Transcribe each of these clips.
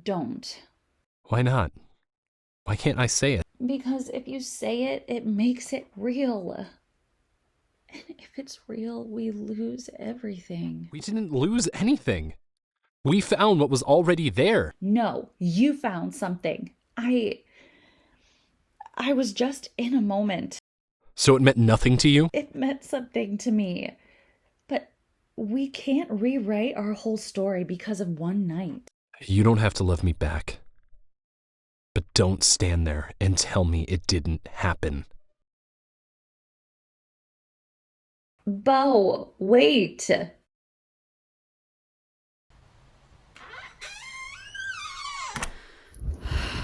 Don't. Why not? Why can't I say it? Because if you say it, it makes it real. And if it's real, we lose everything. We didn't lose anything. We found what was already there. No, you found something. I was just in a moment. So it meant nothing to you? It meant something to me. But we can't rewrite our whole story because of one night. You don't have to love me back. But don't stand there and tell me it didn't happen. Bo, wait.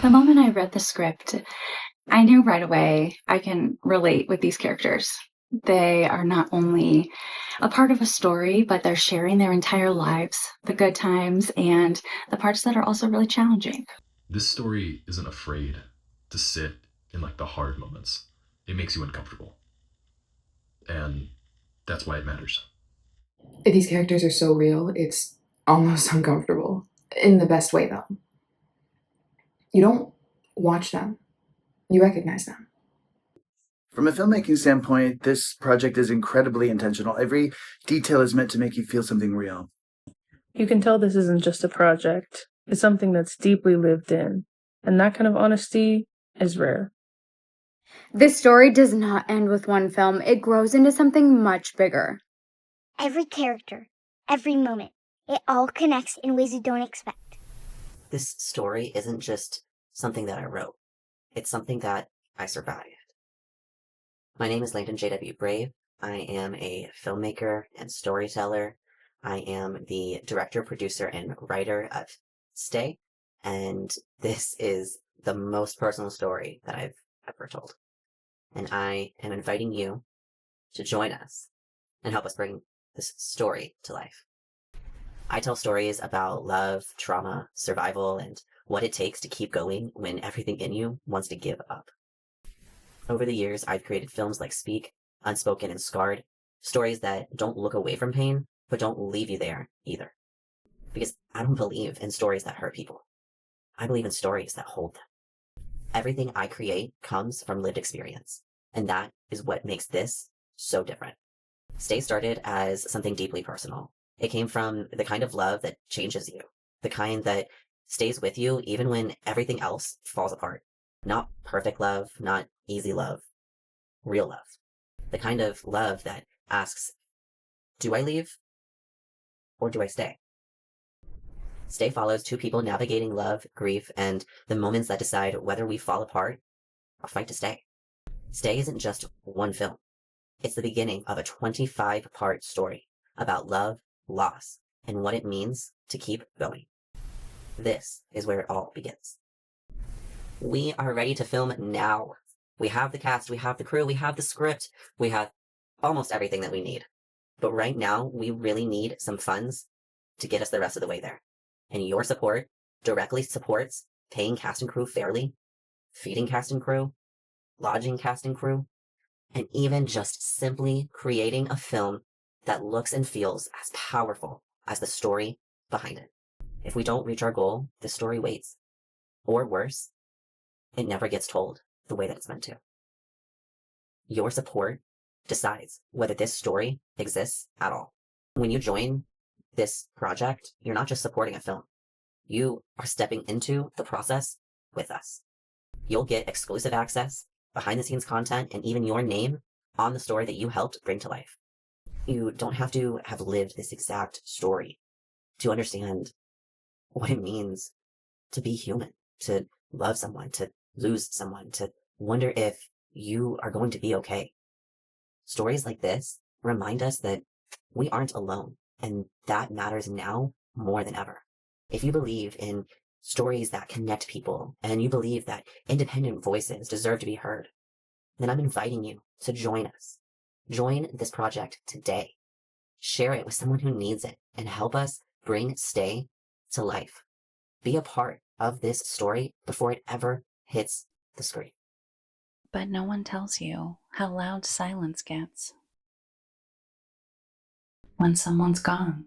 The moment I read the script, I knew right away I can relate with these characters. They are not only a part of a story, but they're sharing their entire lives, the good times and the parts that are also really challenging. This story isn't afraid to sit in like the hard moments. It makes you uncomfortable. And that's why it matters. These characters are so real, it's almost uncomfortable. In the best way, though. You don't watch them, you recognize them. From a filmmaking standpoint, this project is incredibly intentional. Every detail is meant to make you feel something real. You can tell this isn't just a project. It's something that's deeply lived in. And that kind of honesty is rare. This story does not end with one film. It grows into something much bigger. Every character, every moment, it all connects in ways you don't expect. This story isn't just something that I wrote. It's something that I survived. My name is Landon J.W. Brave. I am a filmmaker and storyteller. I am the director, producer, and writer of Stay, and this is the most personal story that I've ever told. And I am inviting you to join us and help us bring this story to life. I tell stories about love, trauma, survival, and what it takes to keep going when everything in you wants to give up. Over the years, I've created films like Speak, Unspoken, and Scarred, stories that don't look away from pain, but don't leave you there either. Because I don't believe in stories that hurt people. I believe in stories that hold them. Everything I create comes from lived experience, and that is what makes this so different. Stay started as something deeply personal. It came from the kind of love that changes you, the kind that stays with you even when everything else falls apart. Not perfect love, not easy love, real love. The kind of love that asks, do I leave or do I stay? Stay follows two people navigating love, grief, and the moments that decide whether we fall apart or fight to stay. Stay isn't just one film. It's the beginning of a 25-part story about love, loss, and what it means to keep going. This is where it all begins. We are ready to film now. We have the cast, we have the crew, we have the script, we have almost everything that we need. But right now, we really need some funds to get us the rest of the way there. And your support directly supports paying cast and crew fairly, feeding cast and crew, lodging cast and crew, and even just simply creating a film that looks and feels as powerful as the story behind it. If we don't reach our goal, the story waits. Or worse, it never gets told the way that it's meant to. Your support decides whether this story exists at all. When you join this project, you're not just supporting a film. You are stepping into the process with us. You'll get exclusive access, behind the scenes content, and even your name on the story that you helped bring to life. You don't have to have lived this exact story to understand what it means to be human, to love someone, to lose someone, to wonder if you are going to be okay. Stories like this remind us that we aren't alone, and that matters now more than ever. If you believe in stories that connect people, and you believe that independent voices deserve to be heard, then I'm inviting you to join us. Join this project today. Share it with someone who needs it, and help us bring Stay to life. Be a part of this story before it ever hits the screen. But no one tells you how loud silence gets when someone's gone.